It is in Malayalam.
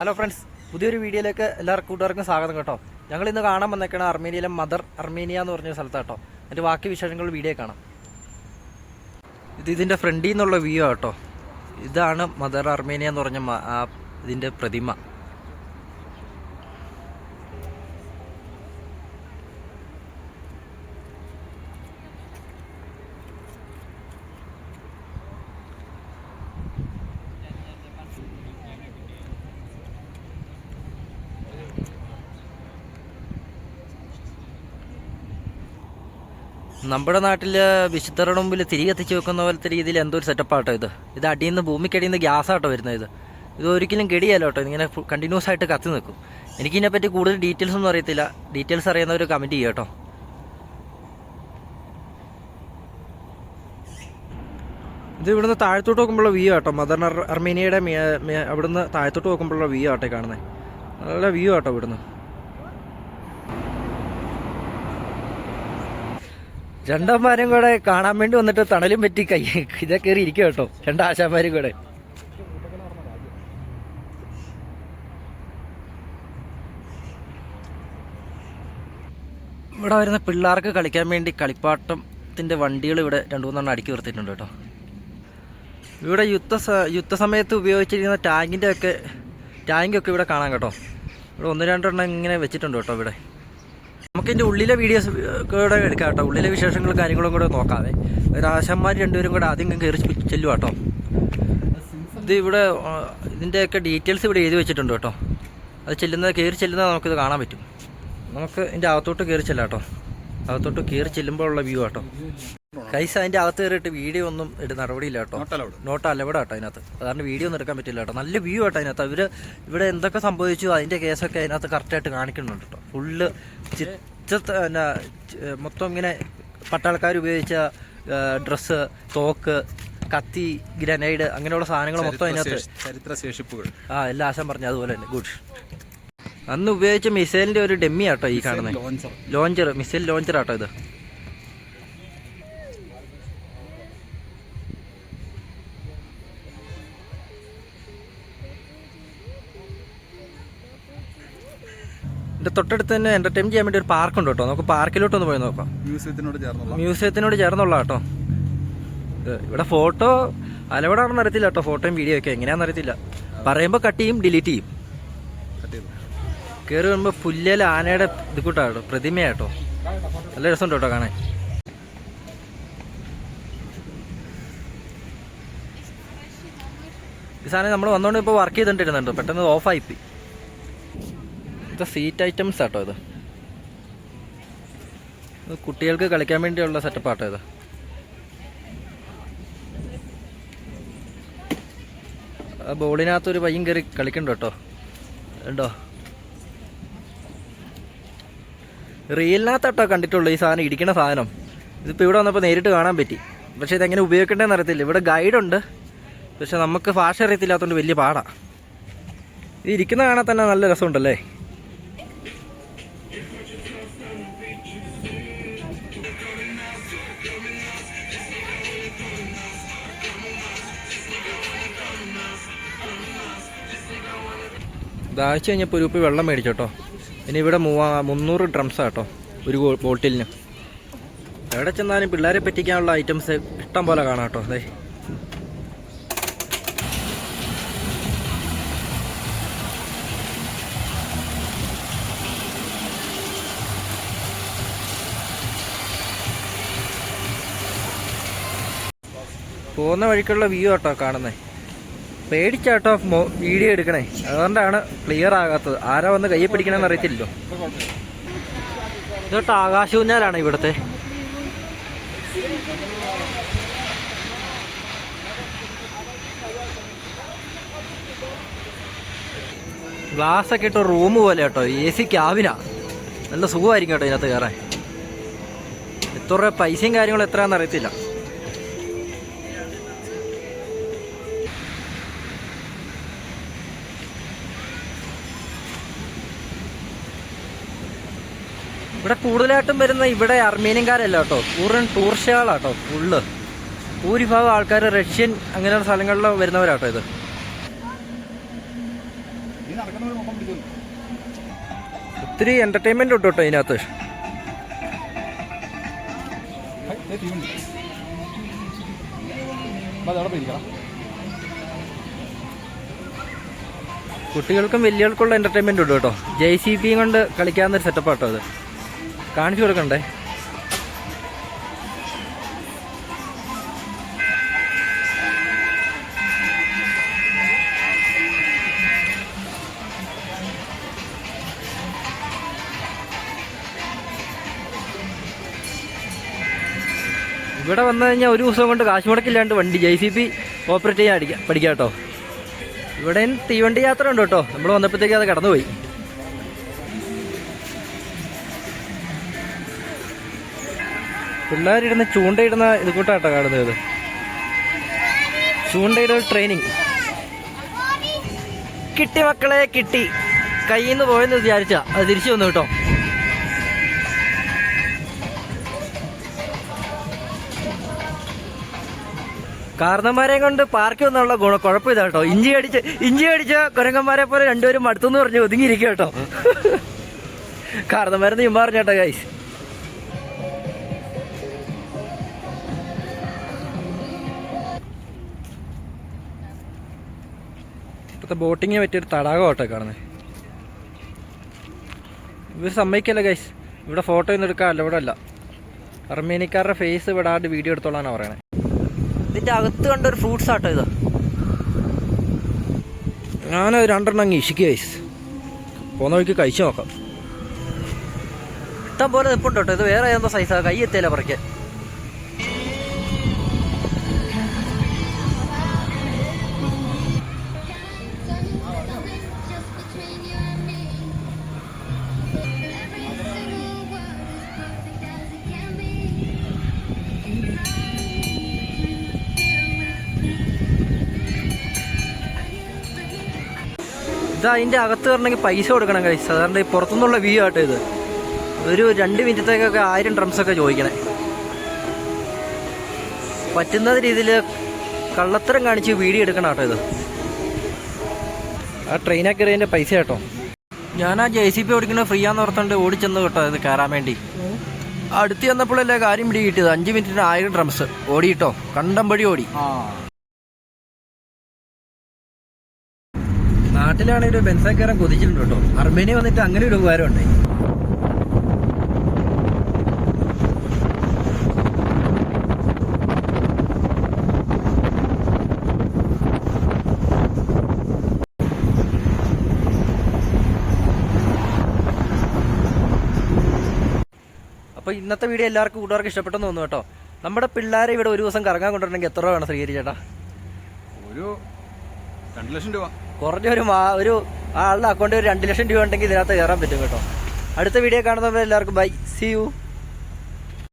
ഹലോ ഫ്രണ്ട്സ്, പുതിയൊരു വീഡിയോയിലേക്ക് എല്ലാവർക്കും കൂട്ടുകാർക്കും സ്വാഗതം കേട്ടോ. ഞങ്ങൾ ഇന്ന് കാണാൻ വന്നേക്കണ അർമേനിയയിലെ മദർ അർമേനിയ എന്ന് പറഞ്ഞ സ്ഥലത്ത് കേട്ടോ. അതിൻ്റെ ബാക്കി വിശേഷങ്ങൾ വീഡിയോ കാണാം. ഇതിൻ്റെ ഫ്രണ്ടിൽ നിന്നുള്ള വ്യൂ കേട്ടോ. ഇതാണ് മദർ അർമേനിയ എന്ന് പറഞ്ഞ ഇതിൻ്റെ പ്രതിമ. നമ്മുടെ നാട്ടിൽ വിശുദ്ധരുടെ മുമ്പിൽ തിരി കത്തിച്ച് വെക്കുന്ന പോലത്തെ രീതിയിൽ എന്തോ ഒരു സെറ്റപ്പാട്ടോ ഇത് അടിയിൽ നിന്ന് ഭൂമിക്കടിയിൽ നിന്ന് ഗ്യാസാട്ടോ വരുന്നത്. ഇത് ഒരിക്കലും കെടിയല്ല കേട്ടോ. ഇതിങ്ങനെ കണ്ടിന്യൂസ് ആയിട്ട് കത്തി നിൽക്കും. എനിക്കിതിനെപ്പറ്റി കൂടുതൽ ഡീറ്റെയിൽസ് ഒന്നും അറിയത്തില്ല. ഡീറ്റെയിൽസ് അറിയുന്നവർ കമൻറ്റ് ചെയ്യുക കേട്ടോ. ഇത് ഇവിടുന്ന് താഴത്തോട്ട് നോക്കുമ്പോഴുള്ള വ്യൂ ആട്ടോ. മദർ അർമേനിയയുടെ അവിടുന്ന് താഴത്തോട്ട് നോക്കുമ്പോഴുള്ള വ്യൂ ആട്ടെ കാണുന്നത്. നല്ല വ്യൂ ആട്ടോ ഇവിടുന്ന്. രണ്ടാന്മാരും കൂടെ കാണാൻ വേണ്ടി വന്നിട്ട് തണലും പറ്റി ഇതൊക്കെ കയറി ഇരിക്കുക കേട്ടോ. രണ്ടാശാന്മാരും കൂടെ ഇവിടെ വരുന്ന പിള്ളേർക്ക് കളിക്കാൻ വേണ്ടി കളിപ്പാട്ടത്തിൻ്റെ വണ്ടികൾ ഇവിടെ 2-3 അടുക്കി നിർത്തിയിട്ടുണ്ട് കേട്ടോ. ഇവിടെ യുദ്ധസമയത്ത് ഉപയോഗിച്ചിരിക്കുന്ന ടാങ്കൊക്കെ ഇവിടെ കാണാം കേട്ടോ. ഇവിടെ 1-2 ഇങ്ങനെ വെച്ചിട്ടുണ്ട് കേട്ടോ. ഇവിടെ നമുക്കിതിൻ്റെ ഉള്ളിലെ വീഡിയോസ് കൂടെ എടുക്കാം കേട്ടോ. ഉള്ളിലെ വിശേഷങ്ങളും കാര്യങ്ങളും കൂടെ നോക്കാതെ രാശന്മാർ 2 കൂടെ ആദ്യം കയറി ചെല്ലുക കേട്ടോ. ഇത് ഇവിടെ ഇതിൻ്റെയൊക്കെ ഡീറ്റെയിൽസ് ഇവിടെ എഴുതി വെച്ചിട്ടുണ്ട് കേട്ടോ. അത് കയറി ചെല്ലുന്നത് നമുക്കിത് കാണാൻ പറ്റും. നമുക്ക് ഇതിൻ്റെ അകത്തോട്ട് കയറി ചെല്ലാം കേട്ടോ. അകത്തോട്ട് കയറി ചെല്ലുമ്പോഴുള്ള വ്യൂ കേട്ടോ. കൈസ് അതിൻ്റെ അകത്ത് കയറിയിട്ട് വീഡിയോ ഒന്നും നടപടിയില്ല കേട്ടോ. നോട്ട് അലവിടെ കേട്ടോ അതിനകത്ത്. അതുകൊണ്ട് വീഡിയോ ഒന്നും എടുക്കാൻ പറ്റില്ല കേട്ടോ. നല്ല വ്യൂ കേട്ടോ അതിനകത്ത്. ഇവിടെ എന്തൊക്കെ സംഭവിച്ചു അതിൻ്റെ കേസൊക്കെ അതിനകത്ത് കറക്റ്റായിട്ട് കാണിക്കുന്നുണ്ട് കേട്ടോ. ഫുള്ള് മൊത്തം ഇങ്ങനെ പട്ടാളക്കാർ ഉപയോഗിച്ച ഡ്രസ്സ്, തോക്ക്, കത്തി, ഗ്രനൈഡ് അങ്ങനെയുള്ള സാധനങ്ങൾ മൊത്തം അതിനകത്ത്. ചരിത്രശേഷിപ്പുകൾ എല്ലാ ആശം പറഞ്ഞു അതുപോലെ തന്നെ. ഗുഡ്. അന്ന് ഉപയോഗിച്ച മിസൈലിൻ്റെ ഒരു ഡെമ്മി ആട്ടോ ഈ കാണുന്നത്. മിസൈൽ ലോഞ്ചർ ആട്ടോ ഇത്. ഇതിൻ്റെ തൊട്ടടുത്ത് തന്നെ എൻ്റർടൈൻ ചെയ്യാൻ വേണ്ടി ഒരു പാർക്കുണ്ട് കേട്ടോ. നമുക്ക് പാർക്കിലോട്ടൊന്ന് പോയി നോക്കാം. മ്യൂസിയത്തിനോട് ചേർന്നുള്ള കേട്ടോ. ഇവിടെ ഫോട്ടോ അലവിടാണെന്ന് അറിയത്തില്ല കേട്ടോ. ഫോട്ടോയും വീഡിയോ ഒക്കെ എങ്ങനെയാണെന്ന് അറിയത്തില്ല. പറയുമ്പോൾ കട്ട് ചെയ്യും, ഡിലീറ്റ് ചെയ്യും. കയറി വരുമ്പോൾ പുല്ലേല ആനയുടെ ഇത് കൂട്ടാട്ടോ, പ്രതിമയാട്ടോ. നല്ല രസമുണ്ട് കേട്ടോ കാണാൻ. ഈ സാധനം നമ്മൾ വന്നുകൊണ്ട് ഇപ്പോൾ വർക്ക് ചെയ്തിട്ടുണ്ടായിരുന്നുണ്ടോ. പെട്ടെന്ന് ഓഫായിപ്പോയി. സീറ്റ് ഐറ്റംസ് ആട്ടോ ഇത്. കുട്ടികൾക്ക് കളിക്കാൻ വേണ്ടിയുള്ള സെറ്റപ്പ് ആട്ടോ ഇത്. ആ ബോളിനകത്തൊരു പയ്യൻ കയറി കളിക്കണ്ടോ കേട്ടോ. ഉണ്ടോ? റീലിനകത്താട്ടോ കണ്ടിട്ടുള്ളൂ ഈ സാധനം, ഇടിക്കണ സാധനം. ഇതിപ്പോൾ ഇവിടെ വന്നപ്പോൾ നേരിട്ട് കാണാൻ പറ്റി. പക്ഷേ ഇതെങ്ങനെ ഉപയോഗിക്കേണ്ടതെന്ന് അറിയത്തില്ല. ഇവിടെ ഗൈഡുണ്ട്, പക്ഷെ നമുക്ക് ഭാഷ അറിയത്തില്ലാത്തതുകൊണ്ട് വലിയ പാടാണ്. ഇത് ഇരിക്കുന്ന കാണാൻ തന്നെ നല്ല രസമുണ്ടല്ലേ. ദാഹിച്ച് കഴിഞ്ഞപ്പോൾ ഒരു ഉപ്പ് വെള്ളം മേടിച്ചോട്ടോ. ഇനി ഇവിടെ 300 ഡ്രംസ് ആട്ടോ ഒരു ബോട്ടിലിന്. എവിടെ ചെന്നാലും പിള്ളേരെ പറ്റിക്കാനുള്ള ഐറ്റംസ് ഇഷ്ടം പോലെ കാണാം കേട്ടോ. അതെ, പോകുന്ന വഴിക്കുള്ള വ്യൂ ആട്ടോ കാണുന്നേ. പേടിച്ചാട്ടോ വീഡിയോ എടുക്കണേ, അതുകൊണ്ടാണ് ക്ലിയർ ആകാത്തത്. ആരാ വന്ന് കയ്യെ പിടിക്കണമെന്ന് അറിയത്തില്ലല്ലോ. ഇതൊട്ട് ആകാശൂഞ്ഞാലാണ് ഇവിടുത്തെ. ഗ്ലാസ് ഒക്കെ ഇട്ടോ റൂം പോലെ കേട്ടോ. AC ക്യാബിനാ. നല്ല സുഖമായിരിക്കും കേട്ടോ ഇതിനകത്ത് കയറാൻ. എത്ര രൂപ പൈസയും കാര്യങ്ങളും എത്രയാണെന്ന് അറിയത്തില്ല. ഇവിടെ കൂടുതലായിട്ടും വരുന്ന ഇവിടെ അർമേനിയൻകാരല്ല കേട്ടോ. പൂർണ്ണ ടൂറിസ്റ്റുകളാട്ടോ. ഭൂരിഭാഗം ആൾക്കാർ റഷ്യൻ അങ്ങനെയുള്ള സ്ഥലങ്ങളിൽ വരുന്നവരാട്ടോ ഇത്. ഒത്തിരി എന്റർടൈൻമെന്റ് ഉണ്ട് കേട്ടോ ഇതിനകത്ത്. കുട്ടികൾക്കും വലിയവർക്കുള്ള എന്റർടൈൻമെന്റ് ഉണ്ട് കേട്ടോ. JCB കൊണ്ട് കളിക്കാവുന്നൊരു സെറ്റപ്പ് കേട്ടോ അത്. കാണിച്ചു കൊടുക്കണ്ടേ? ഇവിടെ വന്നു കഴിഞ്ഞാൽ ഒരു ദിവസം കൊണ്ട് കാശ് മുടക്കില്ലാണ്ട് വണ്ടി JCB ഓപ്പറേറ്റ് ചെയ്യാൻ പഠിക്കാം കേട്ടോ. ഇവിടെ തീവണ്ടി യാത്ര ഉണ്ട് കേട്ടോ. നമ്മൾ വന്നപ്പോഴത്തേക്ക് അത് കടന്നുപോയി. പിള്ളേരിടുന്ന ചൂണ്ടയിടുന്ന ഇത് കൂട്ടാട്ടോ കാണുന്നത്. ചൂണ്ടയിടൽ ട്രെയിനിങ്. കിട്ടി മക്കളെ കിട്ടി. കയ്യിൽ നിന്ന് പോയെന്ന് വിചാരിച്ചാ അത് തിരിച്ചു വന്നു കേട്ടോ. കാരണന്മാരെ കൊണ്ട് പാർക്കിൽ വന്നുള്ള കുഴപ്പം ഇതാ കേട്ടോ. ഇഞ്ചി അടിച്ച കുരങ്ങന്മാരെ പോലെ രണ്ടുപേരും മടുത്തെന്ന് പറഞ്ഞ് ഒതുങ്ങിയിരിക്കുക കേട്ടോ. കാരണന്മാരെന്ന് ചുമ്മാ പറഞ്ഞേട്ടോ ഗൈസ്. ഇപ്പോഴത്തെ ബോട്ടിങ്ങിന് പറ്റിയൊരു തടാകം കേട്ടോ കാണുന്നത്. ഇവർ സമ്മതിക്കല്ല ഗൈസ്. ഇവിടെ ഫോട്ടോ ഒന്നും എടുക്കാമല്ല. ഇവിടെ അല്ല. അർമേനിക്കാരുടെ ഫേസ് വിടാണ്ട് വീഡിയോ എടുത്തോളാന്നാണ് പറയണേ. ഇതിൻ്റെ അകത്ത് കണ്ടൊരു ഫ്രൂട്ട്സ് ആട്ടോ ഇത്. ഞാനത് രണ്ടെണ്ണം അങ്ങ് ഇഷിക്കുക ഗൈസ്. പോകുന്ന വഴിക്ക് കഴിച്ചു നോക്കാം. ഇഷ്ടം പോലെ നിൽപ്പുണ്ട് കേട്ടോ. ഇത് വേറെ ഏതെന്തോ സൈസാണ്. കൈ എത്തിയല്ല പറിക്കാൻ. ഇത് അതിൻ്റെ അകത്ത് വരണമെങ്കിൽ പൈസ കൊടുക്കണം ഗൈസ്. സാധാരണ ഈ പുറത്തുനിന്നുള്ള വ്യൂ ആട്ടോ ഇത്. ഒരു 2 മിനിറ്റത്തേക്കൊക്കെ 1000 ഡ്രംസൊക്കെ ചോദിക്കണേ. പറ്റുന്ന രീതിയിൽ കള്ളത്തരം കാണിച്ച് വീഡിയോ എടുക്കണം കേട്ടോ ഇത്. ആ ട്രെയിനൊക്കെ കയറിയതിൻ്റെ പൈസ കേട്ടോ. ഞാൻ ആ JCB ഓടിക്കുന്നത് ഫ്രീ ആണെന്ന് ഓർത്തുകൊണ്ട് ഓടിച്ചെന്ന് കേട്ടോ ഇത് കയറാൻ വേണ്ടി. അടുത്ത് ചെന്നപ്പോഴല്ലേ കാര്യം പിടി കിട്ടിയത്. 5 മിനിറ്റിന് 1000 ഡ്രംസ് ഓടിയിട്ടോ. കണ്ടംപടി ഓടി. നാട്ടിലാണെങ്കിൽ ഒരു ബെൻസാക്കാരൻ കൊതിച്ചിട്ടുണ്ട് കേട്ടോ. അർമേനിയ വന്നിട്ട് അങ്ങനെ ഒരു ഉപകാരം ഉണ്ടായി. അപ്പോൾ ഇന്നത്തെ വീഡിയോ എല്ലാവർക്കും കൂട്ടുകാർക്ക് ഇഷ്ടപ്പെട്ടെന്ന് തോന്നുന്നു കേട്ടോ. നമ്മുടെ പിള്ളേരെ ഇവിടെ ഒരു ദിവസം കറങ്ങാൻ കൊണ്ടുവരണമെങ്കിൽ എത്ര രൂപ വേണം ശ്രീഹരി ചേട്ടാ? ഒരു 2 ലക്ഷം രൂപ. കുറഞ്ഞ ഒരു ആളുടെ അക്കൗണ്ടിൽ ഒരു 2 ലക്ഷം രൂപ ഉണ്ടെങ്കിൽ ഇതിനകത്ത് കയറാൻ പറ്റും കേട്ടോ. അടുത്ത വീഡിയോ കാണുന്നവരെല്ലാവർക്കും ബൈ. See U.